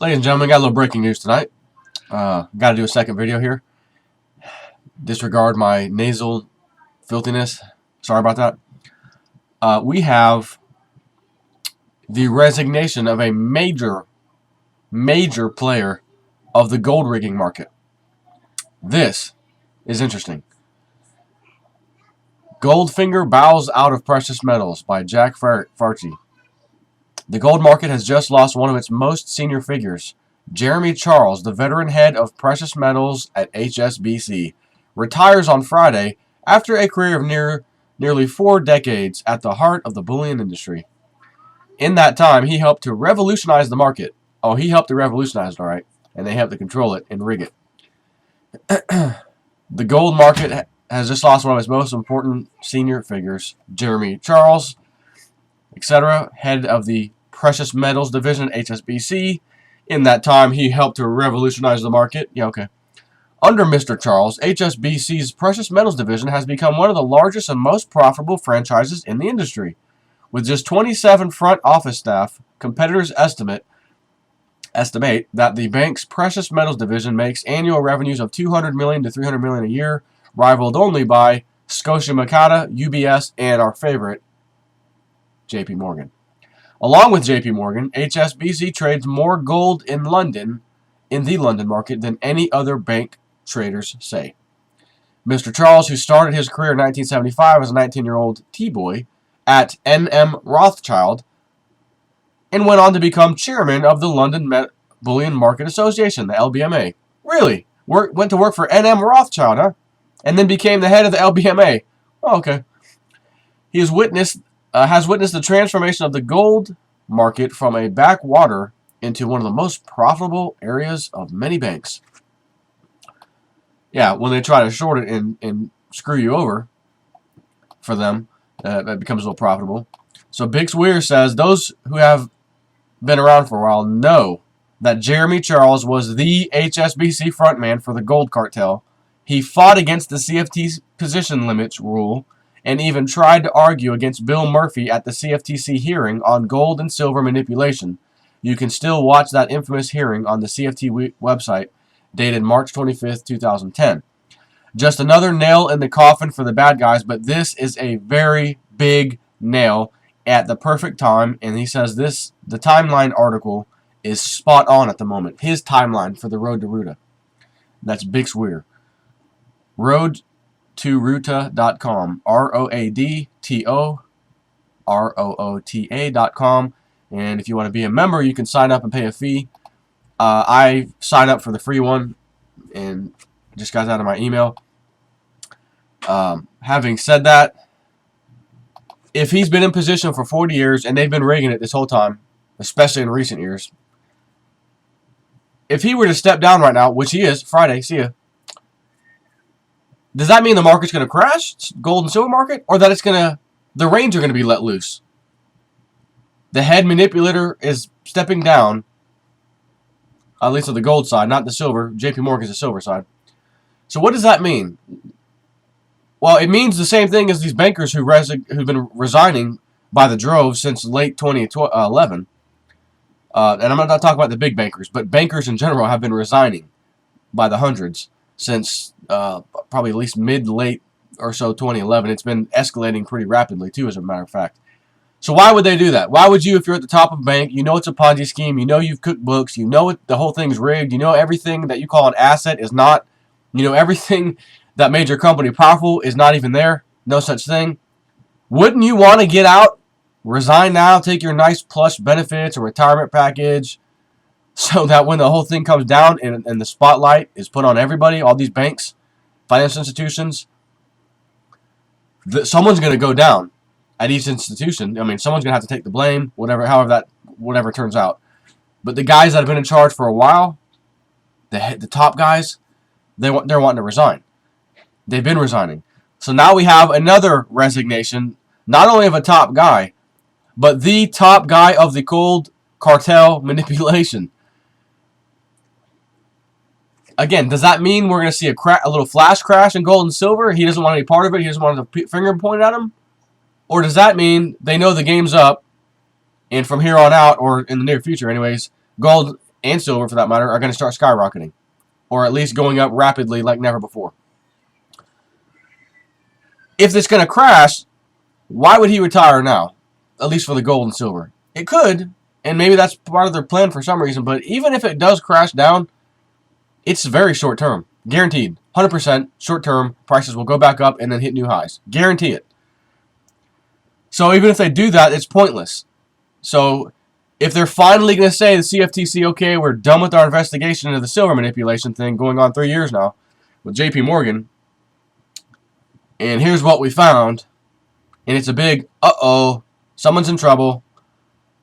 Ladies and gentlemen, got a little breaking news tonight. Got to do a second video here. Disregard my nasal filthiness. Sorry about that. We have the resignation of a major player of the gold rigging market. This is interesting. Goldfinger bows out of precious metals by Jack Farchi. The gold market has just lost one of its most senior figures. Jeremy Charles, the veteran head of precious metals at HSBC, retires on Friday after a career of nearly 4 decades at the heart of the bullion industry. In that time, he helped to revolutionize the market. Oh, he helped to revolutionize it, all right, and they helped to control it and rig it. The gold market has just lost one of its most important senior figures, Jeremy Charles, etc., head of the precious metals division at HSBC. In that time, he helped to revolutionize the market. Yeah, okay. Under Mr. Charles, HSBC's precious metals division has become one of the largest and most profitable franchises in the industry. With just 27 front office staff, competitors estimate that the bank's precious metals division makes annual revenues of $200 million to $300 million a year, rivaled only by Scotiabank, UBS, and our favorite, JP Morgan. Along with JP Morgan, HSBC trades more gold in the London market than any other bank, traders say. Mr. Charles, who started his career in 1975 as a 19-year-old T-boy at N.M. Rothschild, and went on to become chairman of the London Bullion Market Association, the LBMA. Really? Went to work for N.M. Rothschild, huh? And then became the head of the LBMA. Oh, okay. He has witnessed the transformation of the gold market from a backwater into one of the most profitable areas of many banks. Yeah, when they try to short it and screw you over for them, that becomes a little profitable. So Bix Weir says those who have been around for a while know that Jeremy Charles was the HSBC frontman for the gold cartel. He fought against the CFTC position limits rule and even tried to argue against Bill Murphy at the CFTC hearing on gold and silver manipulation. You can still watch that infamous hearing on the CFT website dated March 25th, 2010. Just another nail in the coffin for the bad guys, but this is a very big nail at the perfect time, and he says the timeline article is spot on at the moment. His timeline for the Road to Ruta. That's Bix Weir. RoadToRoota.com. RoadToRoota.com. And if you want to be a member, you can sign up and pay a fee. I signed up for the free one and just got out of my email. Having said that, if he's been in position for 40 years and they've been rigging it this whole time, especially in recent years, if he were to step down right now, which he is, Friday, see ya, does that mean the market's going to crash, gold and silver market, or that the reins are going to be let loose? The head manipulator is stepping down, at least on the gold side, not the silver. JP Morgan's the silver side. So what does that mean? Well, it means the same thing as these bankers who've been resigning by the drove since late 2011. And I'm not talking about the big bankers, but bankers in general have been resigning by the hundreds since probably at least mid-late or so 2011. It's been escalating pretty rapidly, too, as a matter of fact. So why would they do that? Why would you, if you're at the top of a bank, you know it's a Ponzi scheme, you know you've cooked books, you know the whole thing's rigged, you know everything that you call an asset is not, you know everything that made your company powerful is not even there, no such thing. Wouldn't you want to get out, resign now, take your nice plush benefits or retirement package, so that when the whole thing comes down and the spotlight is put on everybody, all these banks, financial institutions, someone's going to go down at each institution. I mean, someone's going to have to take the blame, whatever turns out. But the guys that have been in charge for a while, the top guys, they're wanting to resign. They've been resigning. So now we have another resignation, not only of a top guy, but the top guy of the gold cartel manipulation. Again, does that mean we're going to see a little flash crash in gold and silver? He doesn't want any part of it. He doesn't want the finger pointed at him? Or does that mean they know the game's up, and from here on out, or in the near future anyways, gold and silver for that matter, are going to start skyrocketing, or at least going up rapidly like never before. If it's going to crash, why would he retire now? At least for the gold and silver. It could, and maybe that's part of their plan for some reason, but even if it does crash down, it's very short term. Guaranteed. 100% short term, prices will go back up and then hit new highs. Guarantee it. So even if they do that, it's pointless. So if they're finally going to say the CFTC, okay, we're done with our investigation into the silver manipulation thing going on 3 years now with JP Morgan, and here's what we found, and it's a big, uh-oh, someone's in trouble,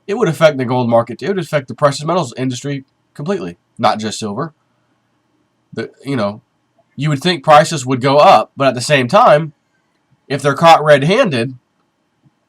it would affect the gold market. It would affect the precious metals industry completely, not just silver. You would think prices would go up, but at the same time, if they're caught red-handed,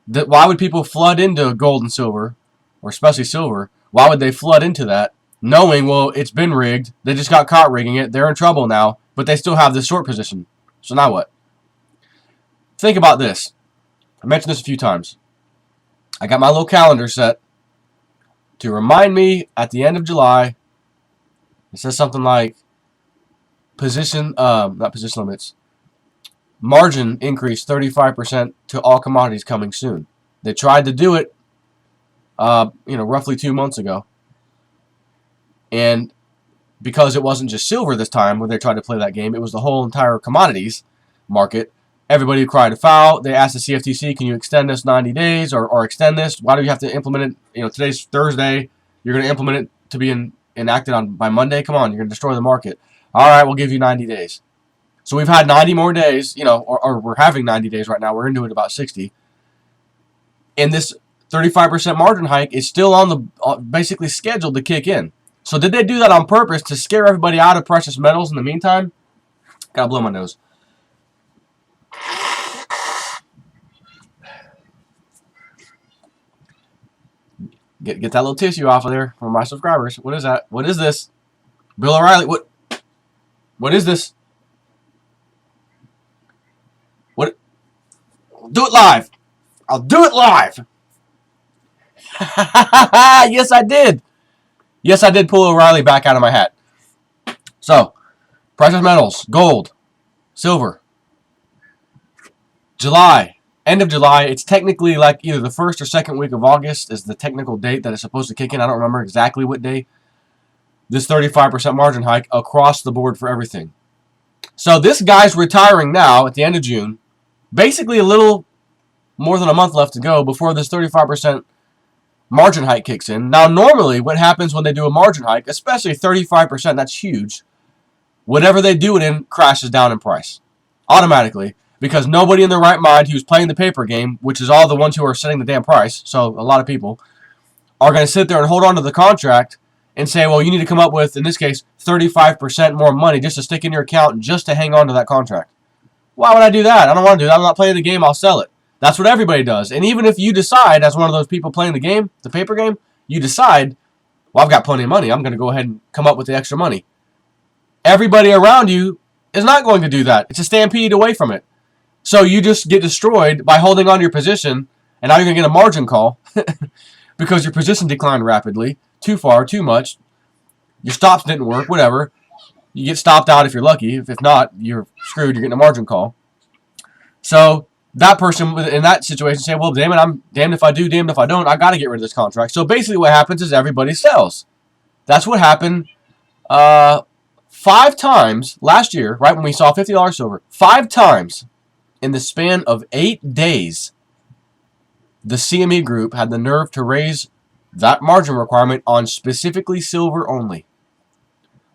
why would people flood into gold and silver, or especially silver? Why would they flood into that, knowing, well, it's been rigged, they just got caught rigging it, they're in trouble now, but they still have this short position. So now what? Think about this. I mentioned this a few times. I got my little calendar set to remind me at the end of July. It says something like not position limits, margin increase 35% to all commodities coming soon. They tried to do it, roughly 2 months ago. And because it wasn't just silver this time where they tried to play that game, it was the whole entire commodities market. Everybody cried foul. They asked the CFTC, can you extend this 90 days or extend this? Why do you have to implement it? Today's Thursday. You're going to implement it to be enacted by Monday? Come on, you're going to destroy the market. All right, we'll give you 90 days. So we've had 90 more days, or we're having 90 days right now. We're into it about 60. And this 35% margin hike is still basically scheduled to kick in. So did they do that on purpose to scare everybody out of precious metals in the meantime? Gotta blow my nose. Get that little tissue off of there for my subscribers. What is that? What is this? Bill O'Reilly, what is this? What? Do it live. I'll do it live. Yes, I did. Yes, I did pull O'Reilly back out of my hat. So, precious metals, gold, silver. July, end of July. It's technically like either the first or second week of August is the technical date that it's supposed to kick in. I don't remember exactly what day. This 35% margin hike across the board for everything. So this guy's retiring now at the end of June. Basically a little more than a month left to go before this 35% margin hike kicks in. Now normally what happens when they do a margin hike, especially 35%, that's huge. Whatever they do it in crashes down in price. Automatically. Because nobody in their right mind who's playing the paper game, which is all the ones who are setting the damn price, so a lot of people, are going to sit there and hold on to the contract and say, well, you need to come up with, in this case, 35% more money just to stick in your account just to hang on to that contract. Why would I do that? I don't want to do that. I'm not playing the game. I'll sell it. That's what everybody does. And even if you decide, as one of those people playing the game, the paper game, you decide, well, I've got plenty of money. I'm going to go ahead and come up with the extra money. Everybody around you is not going to do that. It's a stampede away from it. So you just get destroyed by holding on to your position, and now you're going to get a margin call because your position declined rapidly. Too far, too much. Your stops didn't work, whatever. You get stopped out if you're lucky. If not, you're screwed. You're getting a margin call. So that person in that situation say, well, damn it, I'm damned if I do, damned if I don't. I got to get rid of this contract. So basically what happens is everybody sells. That's what happened 5 times last year, right when we saw $50 silver. 5 times in the span of 8 days, the CME group had the nerve to raise that margin requirement on specifically silver only.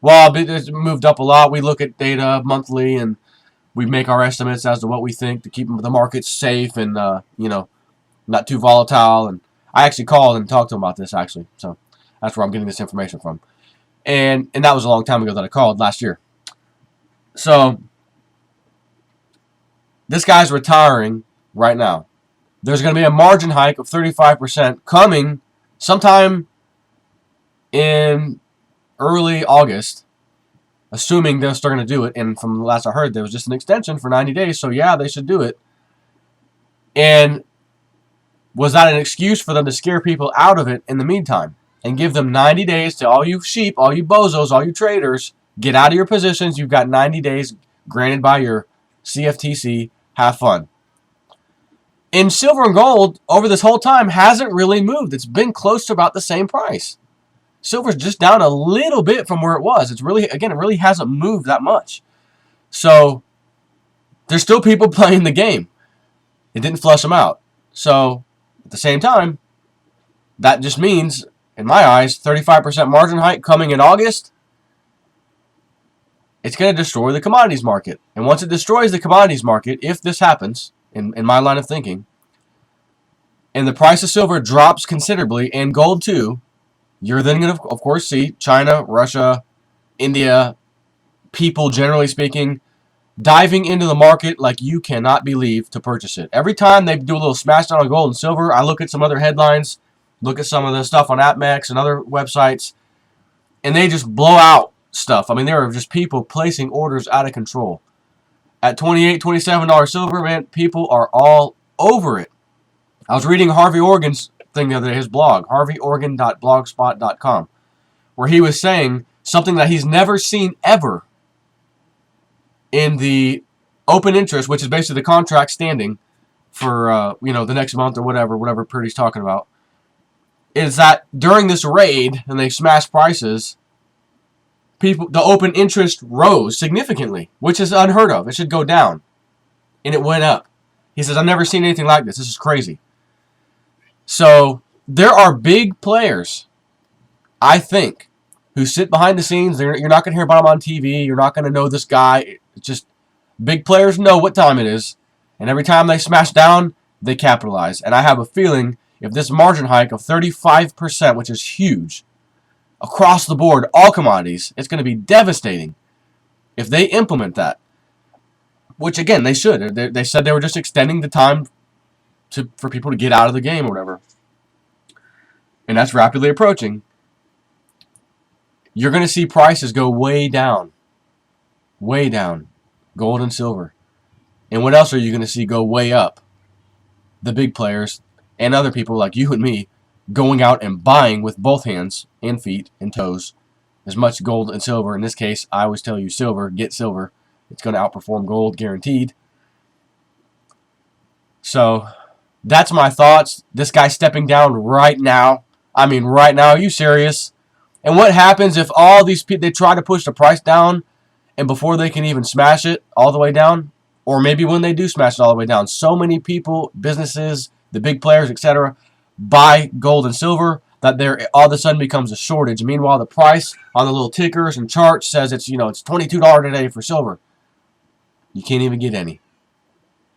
Well, it's moved up a lot. We look at data monthly and we make our estimates as to what we think to keep the markets safe and not too volatile. And I actually called and talked to him about this actually, so that's where I'm getting this information from. And that was a long time ago that I called last year. So this guy's retiring right now. There's going to be a margin hike of 35% coming sometime in early August, assuming they're still going to do it. And from the last I heard, there was just an extension for 90 days. So, yeah, they should do it. And was that an excuse for them to scare people out of it in the meantime? and give them 90 days to all you sheep, all you bozos, all you traders. Get out of your positions. You've got 90 days granted by your CFTC. Have fun. In silver and gold, over this whole time, hasn't really moved. It's been close to about the same price. Silver's just down a little bit from where it was. It's really, again, it really hasn't moved that much. So there's still people playing the game. It didn't flush them out. So at the same time, that just means, in my eyes, 35% margin hike coming in August. It's going to destroy the commodities market. And once it destroys the commodities market, if this happens, in my line of thinking, and the price of silver drops considerably, and gold too, you're then going to, of course, see China, Russia, India, people generally speaking, diving into the market like you cannot believe to purchase it. Every time they do a little smash down on gold and silver, I look at some other headlines, look at some of the stuff on AppMex and other websites, and they just blow out stuff. I mean, there are just people placing orders out of control. At $28, $27 silver, man, people are all over it. I was reading Harvey Organ's thing the other day, his blog, harveyorgan.blogspot.com, where he was saying something that he's never seen ever in the open interest, which is basically the contract standing for the next month or whatever Purdy's talking about, is that during this raid, and they smashed prices, the open interest rose significantly, which is unheard of. It should go down. And it went up. He says, I've never seen anything like this. This is crazy. So there are big players, I think, who sit behind the scenes. You're not going to hear about them on TV. You're not going to know this guy. It's just big players know what time it is. And every time they smash down, they capitalize. And I have a feeling if this margin hike of 35%, which is huge, across the board, all commodities, it's going to be devastating if they implement that. Which, again, they should. They said they were just extending the time for people to get out of the game or whatever. And that's rapidly approaching. You're going to see prices go way down. Way down. Gold and silver. And what else are you going to see go way up? The big players and other people like you and me going out and buying with both hands and feet and toes as much gold and silver. In this case, I always tell you silver, get silver. It's going to outperform gold, guaranteed. So that's my thoughts. This guy stepping down right now. I mean, right now. Are you serious? And what happens if all these people, they try to push the price down, and before they can even smash it all the way down, or maybe when they do smash it all the way down, so many people, businesses, the big players, etc., buy gold and silver that there all of a sudden becomes a shortage. Meanwhile, the price on the little tickers and charts says it's $22 today for silver. You can't even get any.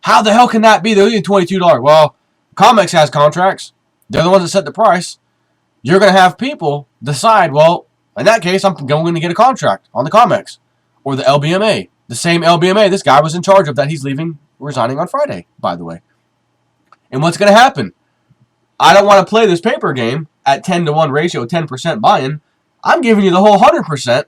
How the hell can that be? They're only $22. Well, COMEX has contracts. They're the ones that set the price. You're going to have people decide, well, in that case, I'm going to get a contract on the COMEX or the LBMA. The same LBMA this guy was in charge of that he's resigning on Friday, by the way. And what's going to happen? I don't want to play this paper game at 10-to-1 ratio, 10% buy-in. I'm giving you the whole 100%.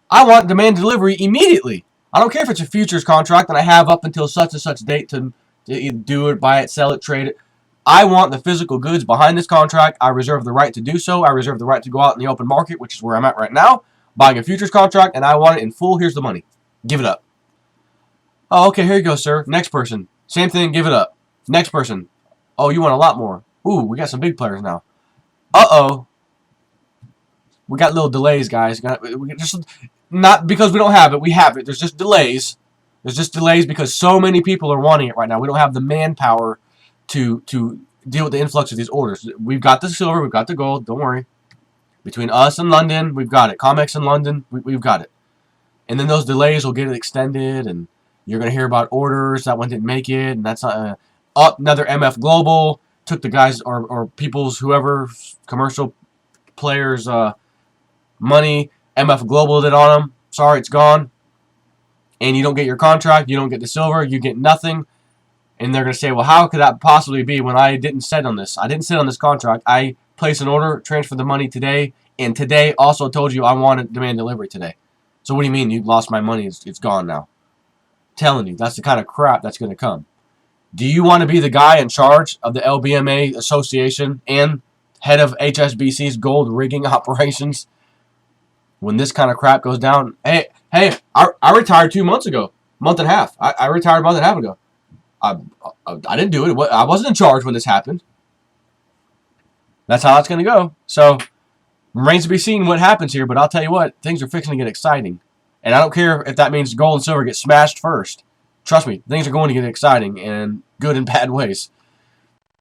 I want demand delivery immediately. I don't care if it's a futures contract that I have up until such and such date to either do it, buy it, sell it, trade it. I want the physical goods behind this contract. I reserve the right to do so. I reserve the right to go out in the open market, which is where I'm at right now, buying a futures contract, and I want it in full. Here's the money. Give it up. Oh, okay, here you go, sir. Next person. Same thing, give it up. Next person. Oh, you want a lot more. Ooh, we got some big players now. Uh-oh. We got little delays, guys. Not because we don't have it. We have it. There's just delays. There's just delays because so many people are wanting it right now. We don't have the manpower to deal with the influx of these orders. We've got the silver. We've got the gold. Don't worry. Between us and London, we've got it. COMEX and London, we've got it. And then those delays will get it extended, and you're going to hear about orders. That one didn't make it, and that's not another MF Global took the guys or people's whoever commercial players money. MF Global did on them. Sorry, it's gone. And you don't get your contract. You don't get the silver. You get nothing. And they're going to say, well, how could that possibly be when I didn't sit on this? I didn't sit on this contract. I placed an order, transferred the money today, and today also told you I wanted demand delivery today. So what do you mean you lost my money? It's gone now. Telling you, that's the kind of crap that's going to come. Do you want to be the guy in charge of the LBMA Association and head of HSBC's gold rigging operations. When this kind of crap goes down, hey, I retired 2 months ago, month and a half. I retired a month and a half ago. I didn't do it. I wasn't in charge when this happened. That's how it's going to go. So, remains to be seen what happens here, but I'll tell you what, things are fixing to get exciting. And I don't care if that means gold and silver get smashed first. Trust me, things are going to get exciting in good and bad ways.